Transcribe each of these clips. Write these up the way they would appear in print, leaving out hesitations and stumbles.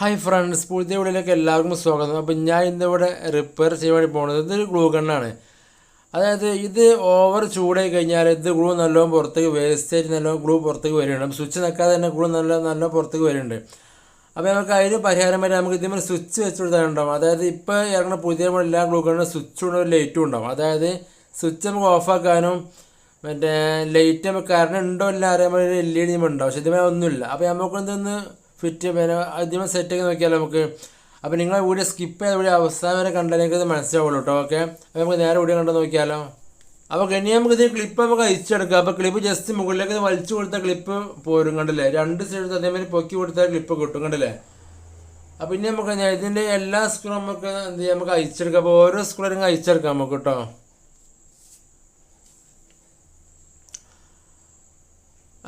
Hi friends, പുതിയ വീഡിയോയിലേക്ക് എല്ലാവർക്കും സ്വാഗതം. അപ്പം ഞാൻ ഇന്നിവിടെ റിപ്പയർ ചെയ്യാൻ വേണ്ടി പോകുന്നത് ഇതൊരു ഗ്ലൂ ഗണ്ണാണ്. അതായത് ഇത് ഓവർ ചൂടായി കഴിഞ്ഞാൽ ഇത് ഗ്ലൂ നല്ലോണം പുറത്തേക്ക് വേസ്റ്റേജ് നല്ലോണം ഗ്ലൂ പുറത്തേക്ക് വരുന്നുണ്ട്. അപ്പം സ്വിച്ച് നിൽക്കാതെ തന്നെ ഗ്ലൂ നല്ല പുറത്തേക്ക് വരുന്നുണ്ട്. അപ്പോൾ നമുക്ക് അതിന് പരിഹാരമായിട്ട് നമുക്ക് ഇതിന് സ്വിച്ച് വെച്ച് കൊടുത്താലുണ്ടാവും. അതായത് ഇപ്പോൾ ഇറങ്ങുന്ന പുതിയ എല്ലാ ഗ്ലൂ ഗണ്ണിനും സ്വിച്ചും ഉണ്ടാവും, ലൈറ്റും ഉണ്ടാവും. അതായത് സ്വിച്ച് നമുക്ക് ഓഫാക്കാനും മറ്റേ ലൈറ്റ് നമുക്ക് കറണ്ട് ഉണ്ടോ ഇല്ല അറിയാൻ വേണ്ടി LED ഉണ്ടാവും. പക്ഷെ ഇതുവരെ ഒന്നുമില്ല. അപ്പോൾ നമുക്ക് എന്തൊന്ന് ഫിറ്റ് പിന്നെ ആദ്യമേ സെറ്റൊക്കെ നോക്കിയാലോ നമുക്ക്. അപ്പോൾ നിങ്ങൾ വീഡിയോ സ്കിപ്പ് ചെയ്ത വീഡിയോ അവസാനം വരെ കണ്ടാൽ നിങ്ങൾക്ക് മനസ്സിലാവുള്ളൂ കേട്ടോ. ഓക്കെ, അപ്പോൾ നമുക്ക് നേരെ വീഡിയോ കണ്ടു നോക്കിയാലോ. അപ്പോൾ ഇനി നമുക്ക് ഇത് ക്ലിപ്പ് നമുക്ക് അയച്ചെടുക്കാം. അപ്പോൾ ക്ലിപ്പ് ജസ്റ്റ് മുകളിലേക്ക് വലിച്ചു കൊടുത്താൽ ക്ലിപ്പ് പോരും, കണ്ടില്ലേ? രണ്ട് സൈഡ് അതേമാതിരി പൊക്കി കൊടുത്താൽ ക്ലിപ്പ് കിട്ടും, കണ്ടില്ലേ? അപ്പോൾ ഇനി നമുക്ക് ഇതിൻ്റെ എല്ലാ സ്ക്രൂ നമുക്ക് എന്ത് ചെയ്യാം, നമുക്ക് അയച്ചെടുക്കാം. അപ്പോൾ ഓരോ സ്ക്രൂ നിങ്ങൾക്ക് അയച്ചെടുക്കാം നമുക്ക് കേട്ടോ.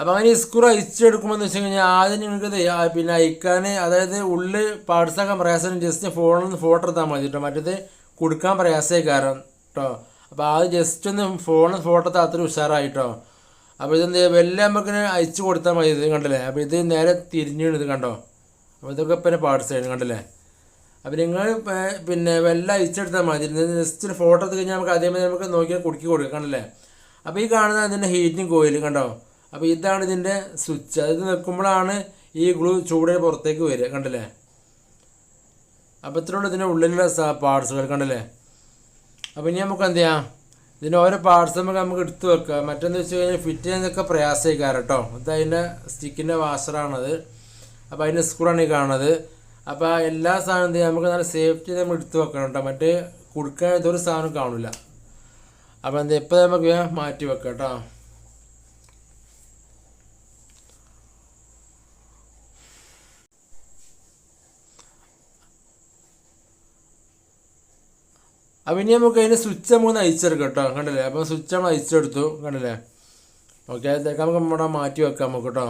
അപ്പോൾ അങ്ങനെ ഈ സ്ക്രൂ അയച്ചെടുക്കുമ്പോൾ എന്ന് വെച്ച് കഴിഞ്ഞാൽ ആദ്യം നിങ്ങൾക്ക് പിന്നെ അയക്കാൻ, അതായത് ഉള്ളിൽ പാർട്സാക്കാൻ പ്രയാസം ജസ്റ്റ് ഫോണിൽ നിന്ന് ഫോട്ടോ എടുത്താൽ മതി കേട്ടോ. മറ്റേത് കൊടുക്കാൻ പ്രയാസമായി കാരണം കേട്ടോ. അപ്പോൾ ആദ്യം ജസ്റ്റ് ഒന്ന് ഫോണിൽ ഫോട്ടോ എടുത്താൽ അത്ര ഉഷാറായിട്ടോ. അപ്പോൾ ഇതെന്ത് ചെയ്യുക, എല്ലാം നമുക്ക് അയച്ചു കൊടുത്താൽ മതി. ഇത് കണ്ടില്ലേ? അപ്പോൾ ഇത് നേരെ തിരിഞ്ഞാണ് ഇത് കണ്ടോ. അപ്പോൾ ഇതൊക്കെ പിന്നെ പാർട്സായിരുന്നു, കണ്ടില്ലേ? അപ്പോൾ നിങ്ങൾ പിന്നെ വെല്ലം അയച്ചെടുത്താൽ മതി. ജസ്റ്റ് ഫോട്ടോ എടുത്ത് കഴിഞ്ഞാൽ നമുക്ക് അതേമാതിരി നമുക്ക് നോക്കിയാൽ കുടുക്കി കൊടുക്കാം, കണ്ടില്ലേ? അപ്പോൾ ഈ കാണുന്ന അതിൻ്റെ ഹീറ്റിംഗ് കോയിൽ കണ്ടോ. അപ്പോൾ ഇതാണ് ഇതിൻ്റെ സ്വിച്ച്. അത് നിൽക്കുമ്പോഴാണ് ഈ ഗ്ലൂ ചൂടിന് പുറത്തേക്ക് വരിക, കണ്ടില്ലേ? അപ്പോൾ ഇത്രയുള്ള ഇതിൻ്റെ ഉള്ളിലുള്ള പാർട്സുകൾ, കണ്ടില്ലേ? അപ്പോൾ ഇനി നമുക്ക് എന്ത് ചെയ്യാം, ഇതിൻ്റെ ഓരോ പാർട്സ് നമുക്ക് എടുത്ത് വെക്കുക. മറ്റെന്താ വെച്ച് കഴിഞ്ഞാൽ ഫിറ്റ് ചെയ്യുന്നതൊക്കെ പ്രയാസമായി കേട്ടോ. ഇത് അതിൻ്റെ സ്റ്റിക്കിൻ്റെ വാഷറാണത്. അപ്പോൾ അതിൻ്റെ സ്ക്രൂവാണ് ഈ കാണുന്നത്. അപ്പോൾ എല്ലാ സാധനം എന്ത് ചെയ്യാം, നമുക്ക് നല്ല സേഫ്റ്റി നമ്മൾ എടുത്ത് വെക്കണം കേട്ടോ. മറ്റേ കൊടുക്കാൻ ഇതൊരു സാധനം കാണില്ല. അപ്പോൾ എന്താ ഇപ്പോൾ നമുക്ക് മാറ്റി വെക്കാം കേട്ടോ. അപ്പം ഇനി നമുക്ക് അതിൻ്റെ സ്വിച്ച് നമുക്ക് അയച്ചെടുക്കാം കേട്ടോ, കണ്ടില്ലേ? അപ്പം സ്വിച്ച് നമ്മൾ അയച്ചെടുത്തു, കണ്ടില്ലേ? ഓക്കെ, അതൊക്കെ നമുക്ക് നമ്മുടെ മാറ്റി വെക്കാം നമുക്ക് കേട്ടോ.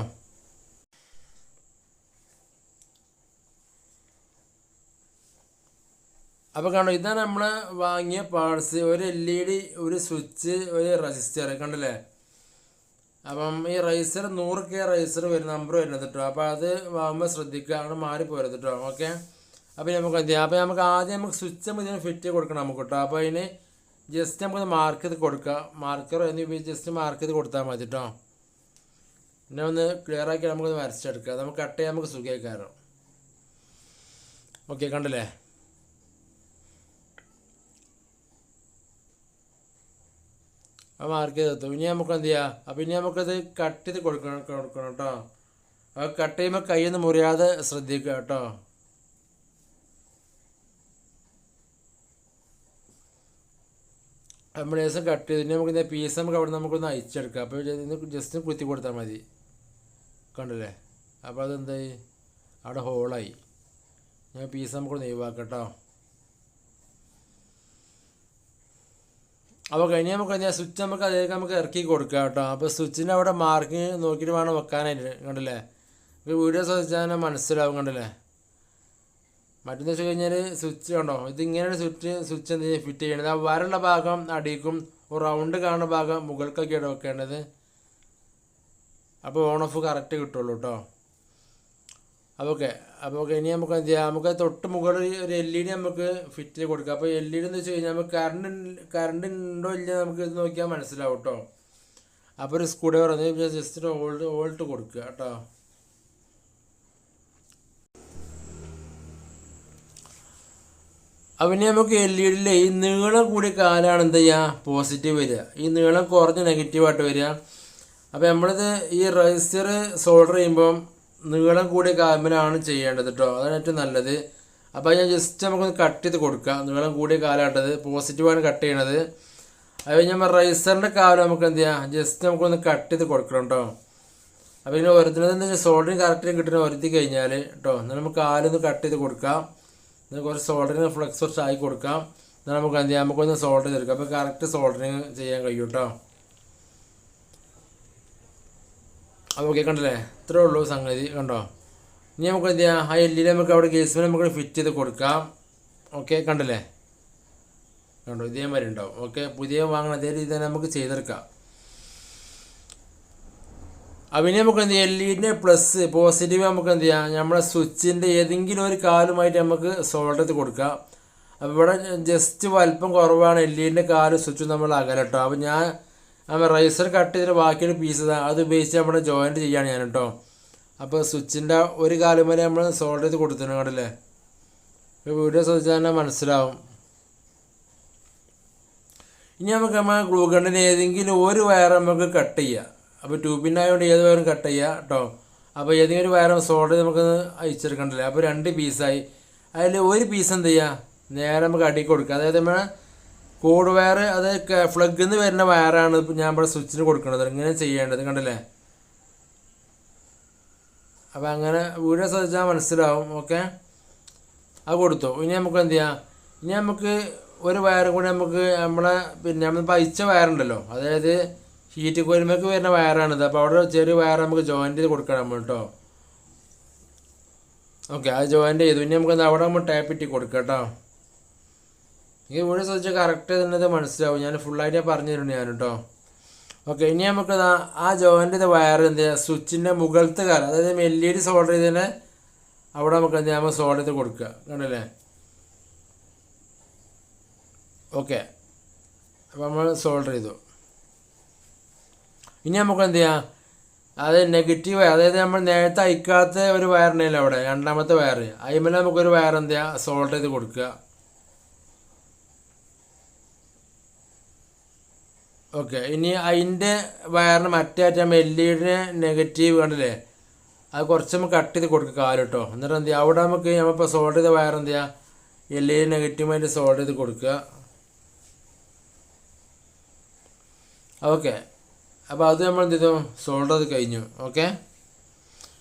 അപ്പോൾ കണ്ടോ, ഇതാണ് നമ്മൾ വാങ്ങിയ പാർട്സ്. ഒരു LED, ഒരു സ്വിച്ച്, ഒരു റെസിസ്റ്റർ, കണ്ടില്ലേ? അപ്പം ഈ റൈസർ 100K റൈസർ വരുന്ന നമ്പർ വരുന്നത് കേട്ടോ. അപ്പോൾ അത് വാങ്ങുമ്പോൾ ശ്രദ്ധിക്കുക, അങ്ങനെ മാറിപ്പോരുത് കേട്ടോ. ഓക്കെ, അപ്പോൾ നമുക്ക് എന്ത് ചെയ്യാം, അപ്പോൾ നമുക്ക് ആദ്യം നമുക്ക് സ്വിച്ച് നമുക്ക് ഇതിന് ഫിറ്റ് കൊടുക്കണം നമുക്ക് കേട്ടോ. അപ്പോൾ അതിന് ജസ്റ്റ് നമുക്ക് മാർക്ക് ചെയ്ത് കൊടുക്കുക. മാർക്കർ എന്നിവ ഉപയോഗിച്ച് ജസ്റ്റ് മാർക്ക് ചെയ്ത് കൊടുത്താൽ മതി കേട്ടോ. പിന്നെ ഒന്ന് ക്ലിയർ ആക്കി നമുക്കൊന്ന് വരച്ചെടുക്കുക. നമുക്ക് കട്ട് ചെയ്യാൻ നമുക്ക് സുഖമായിക്കാരം. ഓക്കെ, കണ്ടില്ലേ? അപ്പോൾ മാർക്ക് ചെയ്ത് എത്തും. ഇനി നമുക്ക് എന്ത് ചെയ്യാം, അപ്പോൾ ഇനി നമുക്കത് കട്ട് ചെയ്ത് കൊടുക്കണം കേട്ടോ. അപ്പോൾ കട്ട് ചെയ്യുമ്പോൾ കൈയൊന്നും മുറിയാതെ ശ്രദ്ധിക്കുക കേട്ടോ. നമ്മൾ ദിവസം കട്ട് ചെയ്ത് നമുക്ക് ഇതിൻ്റെ പീസ് നമുക്ക് അവിടെ നമുക്കൊന്ന് അയച്ചെടുക്കാം. അപ്പോൾ ജസ്റ്റ് കുത്തി കൊടുത്താൽ മതി, കണ്ടില്ലേ? അപ്പോൾ അതെന്തായി, അവിടെ ഹോളായി. ഞാൻ പീസ് നമുക്കൊന്ന് ഒഴിവാക്കാം കേട്ടോ. അപ്പോൾ കഴിഞ്ഞ് നമുക്ക് എന്താ സ്വിച്ച് നമുക്ക് അതിലേക്ക് നമുക്ക് ഇറക്കി കൊടുക്കാം കേട്ടോ. അപ്പോൾ സ്വിച്ചിൻ്റെ അവിടെ മാർക്കിങ് നോക്കിയിട്ട് വേണം വെക്കാനായിട്ട്, കണ്ടില്ലേ? ഇപ്പോൾ വീഡിയോ ശ്രദ്ധിച്ചാൽ മനസ്സിലാവും, കണ്ടില്ലേ? മറ്റെന്ന് വെച്ച് കഴിഞ്ഞാൽ സ്വിച്ച് കണ്ടോ, ഇതിങ്ങനെയാണ് സ്വിച്ച് എന്ത് ഫിറ്റ് ചെയ്യണത്. ആ വരള്ള ഭാഗം അടിക്കും, റൗണ്ട് കാണുന്ന ഭാഗം മുകൾക്കൊക്കെയാണ് വെക്കേണ്ടത്. അപ്പോൾ ഓൺ ഓഫ് കറക്റ്റ് കിട്ടുള്ളൂ കേട്ടോ. അപ്പോൾ ഇനി നമുക്ക് എന്ത് ചെയ്യാം, നമുക്ക് തൊട്ട് മുകളിൽ ഒരു LED നമുക്ക് ഫിറ്റ് ചെയ്ത് കൊടുക്കാം. അപ്പോൾ LED എന്ന് വെച്ച് കഴിഞ്ഞാൽ നമുക്ക് കറണ്ട് ഉണ്ടോ ഇല്ല നമുക്ക് ഇത് നോക്കിയാൽ മനസ്സിലാവും കേട്ടോ. അപ്പോൾ ഒരു സ്ക്രൂ ഡ്രൈവർ ജസ്റ്റ് ഓൾട്ട് കൊടുക്കുക കേട്ടോ. പിന്നെ നമുക്ക് LED ഈ നീളം കൂടിയ കാലാണ് എന്ത് ചെയ്യുക, പോസിറ്റീവ് വരിക. ഈ നീളം കുറഞ്ഞ് നെഗറ്റീവായിട്ട് വരിക. അപ്പോൾ നമ്മളിത് ഈ റെസിസ്റ്റർ സോൾഡർ ചെയ്യുമ്പം നീളം കൂടിയ കാലിലാണ് ചെയ്യേണ്ടത് കേട്ടോ. അതാണ് ഏറ്റവും നല്ലത്. അപ്പോൾ ഞാൻ ജസ്റ്റ് നമുക്കൊന്ന് കട്ട് ചെയ്ത് കൊടുക്കാം. നീളം കൂടിയ കാലാട്ടത് പോസിറ്റീവാണ് കട്ട് ചെയ്യണത്. അത് കഴിഞ്ഞാൽ റൈസറിൻ്റെ കാലം നമുക്ക് എന്ത് ചെയ്യാം, ജസ്റ്റ് നമുക്കൊന്ന് കട്ട് ചെയ്ത് കൊടുക്കണം കേട്ടോ. അപ്പോൾ ഇങ്ങനെ ഒരുത്തുന്നത് സോൾഡറിങ് കറക്റ്റ് കിട്ടുന്ന ഒരുത്തി കഴിഞ്ഞാൽ കേട്ടോ, എന്നാൽ നമുക്ക് കാലൊന്ന് കട്ട് ചെയ്ത് കൊടുക്കാം. കുറച്ച് സോൾഡറിങ് ഫ്ലെക്സ് കുറച്ച് ആയി കൊടുക്കാം. എന്നാൽ നമുക്ക് എന്ത് ചെയ്യാം, നമുക്കൊന്ന് സോൾഡർ ചെയ്തെടുക്കാം. അപ്പോൾ കറക്റ്റ് സോൾഡറിങ് ചെയ്യാൻ കഴിയും കേട്ടോ. അപ്പോൾ ഓക്കെ, കണ്ടില്ലേ? ഇത്രേ ഉള്ളൂ സംഗതി, കണ്ടോ? ഇനി നമുക്ക് എന്ത് ചെയ്യാം, ആ LED നമുക്ക് അവിടെ കേസിൽ നമുക്ക് ഫിറ്റ് ചെയ്ത് കൊടുക്കാം. ഓക്കെ, കണ്ടില്ലേ? കണ്ടോ, ഇതേമാതിരി ഉണ്ടാവും. ഓക്കെ, പുതിയ വാങ്ങണം അതേ രീതി തന്നെ നമുക്ക് ചെയ്തെടുക്കാം. അപ്പം ഇനി നമുക്ക് എന്ത് ചെയ്യാം, LED പ്ലസ് പോസിറ്റീവ് നമുക്ക് എന്ത് ചെയ്യാം, നമ്മളെ സ്വിച്ചിൻ്റെ ഏതെങ്കിലും ഒരു കാലുമായിട്ട് നമുക്ക് സോൾഡർ ചെയ്ത് കൊടുക്കാം. അപ്പോൾ ഇവിടെ ജസ്റ്റ് വലിപ്പം കുറവാണ്, LED കാലും സ്വിച്ചും നമ്മൾ അകലട്ടോ. അപ്പോൾ ഞാൻ റൈസർ കട്ട് ചെയ്തിട്ട് ബാക്കിയൊരു പീസ് അത് ഉപയോഗിച്ച് നമ്മൾ ജോയിൻറ്റ് ചെയ്യാണ് ഞാൻ കേട്ടോ. അപ്പോൾ സ്വിച്ചിൻ്റെ ഒരു കാലും വരെ നമ്മൾ സോൾഡർ ചെയ്ത് കൊടുത്തിട്ടുണ്ട് കണ്ടല്ലേ. ഇപ്പോൾ വീഡിയോ ശ്രദ്ധിച്ചാൽ തന്നെ മനസ്സിലാവും. ഇനി നമുക്ക് ഗ്ലൂ ഗണ്ണിന് ഏതെങ്കിലും ഒരു വയർ നമുക്ക് കട്ട് ചെയ്യാം. അപ്പോൾ ട്യൂബിൻ്റെ ആയതുകൊണ്ട് ഏത് വയറും കട്ട് ചെയ്യുക കേട്ടോ. അപ്പോൾ ഏതെങ്കിലും ഒരു വയർ സോൾഡർ നമുക്ക് അയച്ചെടുക്കണ്ടല്ലേ. അപ്പോൾ 2 പീസായി. അതിൽ ഒരു പീസ് എന്ത് ചെയ്യുക, നേരെ നമുക്ക് അടിക്ക് കൊടുക്കുക. അതായത് നമ്മൾ കോഡ് വയർ, അത് ഫ്ലഗിൽ നിന്ന് വരുന്ന വയറാണ് ഇപ്പോൾ ഞാൻ ഇവിടെ സ്വിച്ചിന് കൊടുക്കുന്നത്. ഇങ്ങനെ ചെയ്യേണ്ടത് കണ്ടല്ലേ. അപ്പോൾ അങ്ങനെ വീഡിയോ ശ്രദ്ധിച്ചാൽ മനസ്സിലാവും. ഓക്കെ, അത് കൊടുത്തു. ഇനി നമുക്ക് എന്ത് ചെയ്യാം, ഇനി നമുക്ക് ഒരു വയറും കൂടി നമുക്ക് നമ്മൾ പൈച്ച വയറുണ്ടല്ലോ, അതായത് ഹീറ്റ് കോയിലുമൊക്കെ വരുന്ന വയറാണിത്. അപ്പോൾ അവിടെ ചെറിയ വയർ നമുക്ക് ജോയിൻറ്റ് ചെയ്ത് കൊടുക്കണം നമ്മൾ കേട്ടോ. ഓക്കെ, അത് ജോയിൻറ്റ് ചെയ്തു. ഇനി നമുക്ക് അവിടെ നമ്മൾ ടാപ്പ് ഇട്ടി കൊടുക്കാം കേട്ടോ. ഈ വീഡിയോ ശ്രദ്ധിച്ചാൽ കറക്റ്റ് തന്നെ മനസ്സിലാവും. ഞാൻ ഫുള്ളായിട്ട് പറഞ്ഞു തരുന്നുണ്ട് ഞാൻ കേട്ടോ. ഓക്കെ, ഇനി നമുക്ക് ആ ജോയിൻ്റ് ചെയ്ത വയർ എന്ത് ചെയ്യുക, സ്വിച്ചിൻ്റെ മുകളിലത്തെ കാലം, അതായത് LED സോൾഡർ ചെയ്തതിനെ അവിടെ നമുക്ക് എന്ത് ചെയ്യാം, നമ്മൾ സോൾഡർ ചെയ്ത് കൊടുക്കുക കണ്ടല്ലേ. ഓക്കെ, അപ്പോൾ നമ്മൾ സോൾഡർ ചെയ്തു. ഇനി നമുക്ക് എന്ത് ചെയ്യാം, അത് നെഗറ്റീവ് വയർ, അതായത് നമ്മൾ നേരത്തെ അയക്കാത്ത ഒരു വയറുണ്ടല്ലോ അവിടെ, രണ്ടാമത്തെ വയർ, അതിന്മേൽ നമുക്കൊരു വയർ എന്ത് ചെയ്യുക, സോൾഡർ ചെയ്ത് കൊടുക്കുക. ഓക്കെ, ഇനി അതിൻ്റെ വയറിന് മറ്റേറ്റ LED നെഗറ്റീവ് കണ്ടില്ലേ, അത് കുറച്ച് നമുക്ക് കട്ട് ചെയ്ത് കൊടുക്കുക കാല് കേട്ടോ. എന്നിട്ട് എന്ത് ചെയ്യുക, അവിടെ നമുക്ക് നമ്മളിപ്പോൾ സോൾഡർ ചെയ്ത വയർ എന്ത് ചെയ്യുക, LED നെഗറ്റീവായിട്ട് സോൾഡർ ചെയ്ത് കൊടുക്കുക. ഓക്കെ, അപ്പോൾ അത് നമ്മൾ എന്ത് ചെയ്തു, സോൾഡർ ചെയ്ത് കഴിഞ്ഞു. ഓക്കെ,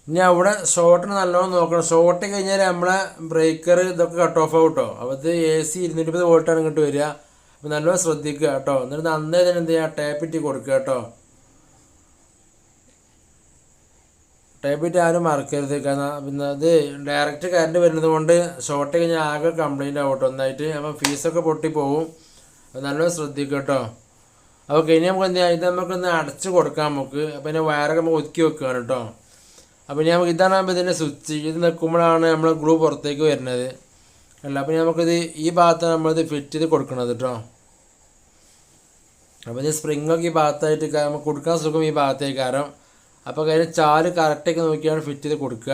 ഇനി അവിടെ ഷോർട്ടിന് നല്ലോണം നോക്കണം. ഷോർട്ട് കഴിഞ്ഞാൽ നമ്മളെ ബ്രേക്കർ ഇതൊക്കെ കട്ട് ഓഫ് ആവും കേട്ടോ. അപ്പോൾ ഇത് AC 220 വോൾട്ടാണ് ഇങ്ങോട്ട് വരിക. അപ്പോൾ നല്ലോണം ശ്രദ്ധിക്കുക കേട്ടോ. എന്നിട്ട് നന്നേ തന്നെ എന്ത് ചെയ്യുക, ടാപ്പ് ഇട്ടി കൊടുക്കുക കേട്ടോ. ടാപ്പ് ഇട്ടി ആരും മറക്കരുത്, കാരണം പിന്നെ അത് ഡയറക്റ്റ് കറണ്ട് വരുന്നത് കൊണ്ട് ഷോർട്ട് കഴിഞ്ഞാൽ ആകെ കംപ്ലൈൻ്റ് ആവും കേട്ടോ ഒന്നായിട്ട്. അപ്പം ഫീസൊക്കെ പൊട്ടിപ്പോവും. അപ്പോൾ നല്ലോണം ശ്രദ്ധിക്കുക കേട്ടോ. അപ്പോൾ കഴിഞ്ഞ് നമുക്ക് എന്ത് ചെയ്യാം, ഇത് നമുക്കൊന്ന് അടച്ച് കൊടുക്കാം നമുക്ക്. അപ്പോൾ ഇതിൻ്റെ വയറൊക്കെ നമുക്ക് ഒതുക്കി വെക്കുകയാണ് കേട്ടോ. അപ്പോൾ ഇനി നമുക്ക് ഇതാണ് ഇതിൻ്റെ സ്വിച്ച്. ഇത് നിൽക്കുമ്പോഴാണ് നമ്മൾ ഗ്ലൂ പുറത്തേക്ക് വരുന്നത് അല്ല. അപ്പോൾ നമുക്കിത് ഈ ഭാഗത്താണ് നമ്മളിത് ഫിറ്റ് ചെയ്ത് കൊടുക്കണത് കേട്ടോ. അപ്പോൾ ഇത് സ്പ്രിങ്ങൊക്കെ ഈ ഭാഗത്തായിട്ട് നമുക്ക് കൊടുക്കാൻ സുഖം ഈ ഭാഗത്തേക്ക് കാരണം. അപ്പോൾ കഴിഞ്ഞ ചാല് കറക്റ്റൊക്കെ നോക്കിയാണ് ഫിറ്റ് ചെയ്ത് കൊടുക്കുക.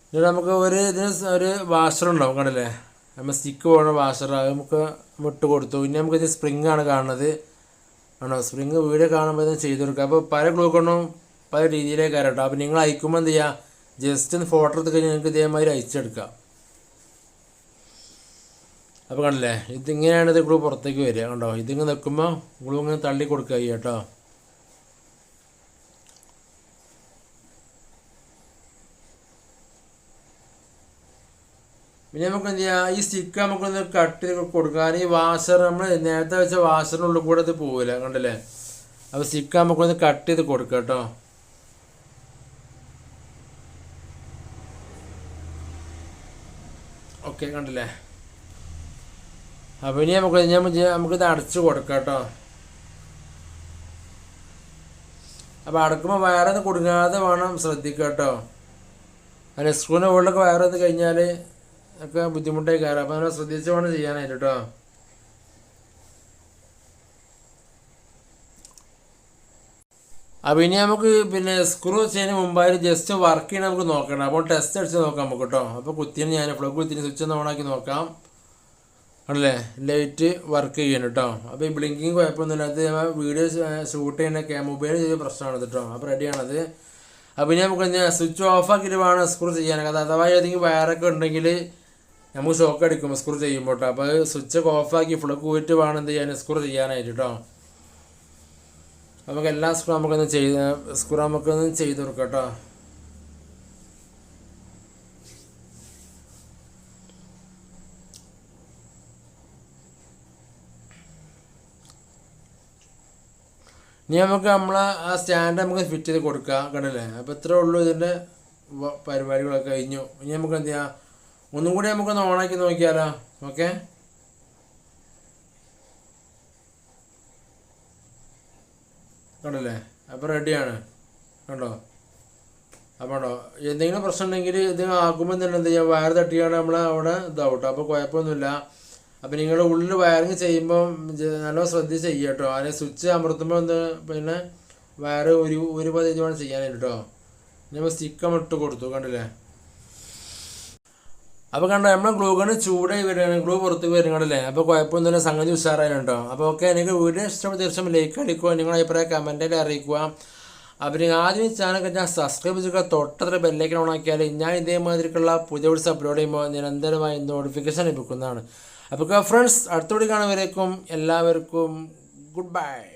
എന്നിട്ട് നമുക്ക് ഇതിന് ഒരു വാഷർ ഉണ്ടാവും കണ്ടല്ലേ, നമ്മൾ സ്റ്റിക്ക് പോകുന്ന വാഷർ, അത് നമുക്ക് ഇട്ട് കൊടുത്തു. ഇനി നമുക്കിത് സ്പ്രിങ്ങാണ് കാണുന്നത് ആണോ. സ്പ്രിങ് വീഡിയോ കാണുമ്പോൾ ഇത് ചെയ്ത് കൊടുക്കുക. അപ്പോൾ പല ഗ്ലൂ കൊണ്ടും പല രീതിയിലേക്ക് കേട്ടോ. അപ്പോൾ നിങ്ങൾ അയക്കുമ്പോൾ എന്ത് ചെയ്യുക, ജസ്റ്റ് ഒന്ന് ഫോട്ടോ എടുത്ത് കഴിഞ്ഞാൽ നിങ്ങൾക്ക് ഇതേമാതിരി അയച്ചെടുക്കാം. അപ്പോൾ കണ്ടില്ലേ, ഇതിങ്ങനെയാണ് ഇത് ഗ്ലൂ പുറത്തേക്ക് വരിക കണ്ടോ. ഇതിങ്ങനെ നിൽക്കുമ്പോൾ ഗ്ലൂ ഇങ്ങനെ തള്ളി കൊടുക്കുക കേട്ടോ. പിന്നെ നമുക്ക് എന്ത് ചെയ്യാം, ഈ സ്റ്റിക്ക് നമുക്കൊന്ന് കട്ട് ചെയ്ത് കൊടുക്കാം. ഈ വാഷർ നമ്മൾ നേരത്തെ വെച്ച വാഷറിനുള്ളിൽ കൂടെ ഇത് പോവില്ല കണ്ടല്ലേ. അപ്പോൾ സ്റ്റിക്ക് നമുക്കൊന്ന് കട്ട് ചെയ്ത് കൊടുക്കാം കേട്ടോ. ഓക്കെ കണ്ടില്ലേ. അപ്പോൾ ഇനി നമുക്കിത് അടച്ച് കൊടുക്കാം കേട്ടോ. അപ്പോൾ അടക്കുമ്പോൾ വയറൊന്ന് കൊടുക്കാതെ വേണം ശ്രദ്ധിക്കുക കേട്ടോ. അതിന് സ്ക്രൂവിൻ്റെ മുകളിലൊക്കെ വയറൊന്ന് കഴിഞ്ഞാൽ ഒക്കെ ബുദ്ധിമുട്ടായി കയറാം. അപ്പോൾ നമ്മൾ ശ്രദ്ധിച്ച് വേണം ചെയ്യാനായിട്ട് കേട്ടോ. അപ്പോൾ ഇനി നമുക്ക് പിന്നെ സ്ക്രൂ ചെയ്യുന്നതിന് മുമ്പായിട്ട് ജസ്റ്റ് വർക്ക് ചെയ്യണം നമുക്ക് നോക്കണം. അപ്പോൾ ടെസ്റ്റ് അടിച്ച് നോക്കാം നമുക്ക് കേട്ടോ. അപ്പോൾ കുത്തിന് ഞാൻ പ്ലഗ് കുത്തിന് സ്വിച്ച് ഒന്ന് ഓണാക്കി നോക്കാം ആണല്ലേ. ലൈറ്റ് വർക്ക് ചെയ്യണം കേട്ടോ. അപ്പോൾ ഈ ബ്ലിങ്കിങ് കുഴപ്പമൊന്നുമില്ല. അത് വീഡിയോ ഷൂട്ട് ചെയ്യുന്ന മൊബൈൽ ചെയ്ത പ്രശ്നമാണ് കേട്ടോ. അപ്പോൾ റെഡിയാണത്. അപ്പോൾ ഇനി നമുക്ക് സ്വിച്ച് ഓഫ് ആക്കിയിട്ട് വേണം സ്ക്രൂ ചെയ്യാനൊക്കെ. അത് അഥവാ ഏതെങ്കിലും വയറൊക്കെ ഉണ്ടെങ്കിൽ നമുക്ക് ഷോക്ക് അടിക്കും സ്ക്രൂ ചെയ്യുമ്പോൾ കേട്ടോ. അപ്പോൾ സ്വിച്ചൊക്കെ ഓഫാക്കി പ്ലഗ് പോയിട്ട് വേണം എന്ത് ചെയ്യാൻ സ്ക്രൂ ചെയ്യാനായിട്ട് കേട്ടോ. നമുക്ക് എല്ലാ സ്ക്രൂ നമുക്കൊന്ന് സ്ക്രൂ നമുക്കൊന്ന് ചെയ്ത് കൊടുക്കാം കേട്ടോ. ഇനി നമുക്ക് ആ സ്റ്റാൻഡ് നമുക്ക് ഫിറ്റ് ചെയ്ത് കൊടുക്കാം കണ്ടല്ലേ. അപ്പോൾ ഇത്രേ ഉള്ളൂ ഇതിൻ്റെ പരിപാടികളൊക്കെ കഴിഞ്ഞു. ഇനി നമുക്ക് എന്ത് ചെയ്യാം, ഒന്നും കൂടി നമുക്കൊന്ന് ഓണാക്കി നോക്കിയാലോ. ഓക്കെ, കണ്ടല്ലേ. അപ്പോൾ റെഡിയാണ്. കണ്ടോ. അപ്പോൾ എന്തെങ്കിലും പ്രശ്നം ഉണ്ടെങ്കിൽ ഇത് ആക്കുമ്പോൾ തന്നെ എന്ത് ചെയ്യുക, വയർ തട്ടിയാണ് നമ്മൾ അവിടെ ഇതാവും കേട്ടോ. അപ്പോൾ കുഴപ്പമൊന്നുമില്ല. അപ്പോൾ നിങ്ങൾ ഉള്ളിൽ വയറിങ് ചെയ്യുമ്പോൾ നല്ലോണം ശ്രദ്ധിച്ച് ചെയ്യുക കേട്ടോ. അതിന് സ്വിച്ച് അമർത്തുമ്പോൾ ഒന്ന് പിന്നെ വയർ ഒരു പതിനഞ്ച് വേണം ചെയ്യാനായിട്ട് കേട്ടോ. നമ്മൾ സ്റ്റിക്കം ഇട്ട് കൊടുത്തു കണ്ടില്ലേ. അപ്പോൾ കണ്ടോ നമ്മൾ ഗ്ലൂ ഗണ്ണ് ചൂടായി വരികയാണ്, ഗ്ലൂ പുറത്തേക്ക് വരുന്നുണ്ടല്ലേ. അപ്പോൾ കുഴപ്പമൊന്നുമില്ല, സംഗതി ഉഷാറായി കേട്ടോ. അപ്പോൾ ഓക്കെ, എനിക്ക് വീഡിയോ ഇഷ്ടപ്പെട്ട തീർച്ചയായും ലൈക്ക് അടിക്കുക, നിങ്ങളുടെ അഭിപ്രായം കമൻറ്റായിട്ട് അറിയിക്കുക. അപ്പോൾ നിങ്ങൾ ആദ്യം ചാനൽ ഞാൻ സബ്സ്ക്രൈബ് ചെയ്യുക, തൊട്ടത്ര ബെല്ലൈക്കൻ ഓൺ ആക്കിയാൽ ഞാൻ ഇതേമാതിരിക്കുള്ള പുതിയ വീഡിയോസ് അപ്ലോഡ് ചെയ്യുമ്പോൾ നിരന്തരമായി നോട്ടിഫിക്കേഷൻ ലഭിക്കുന്നതാണ്. അപ്പോൾ ഫ്രണ്ട്സ്, അടുത്ത വീഡിയോ കാണുന്നവരേക്കും എല്ലാവർക്കും ഗുഡ് ബൈ.